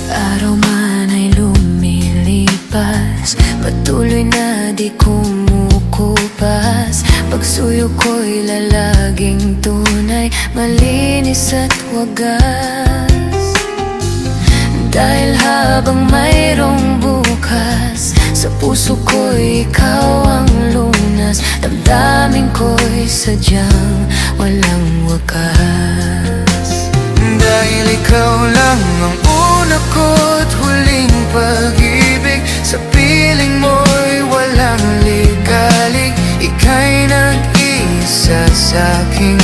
Araw man ay lumilipas, patuloy na di kumukupas. Pagsuyo ko'y lalaging tunay, malinis at wagas. Dahil habang mayroong bukas, sa puso ko'y ikaw ang lunas. Damdamin ko'y sadyang walang wakas. Dahil ikaw lang ang una ko't huling pag-ibig, sa piling mo'y walang ligalig. Ika'y nag-isa sa'king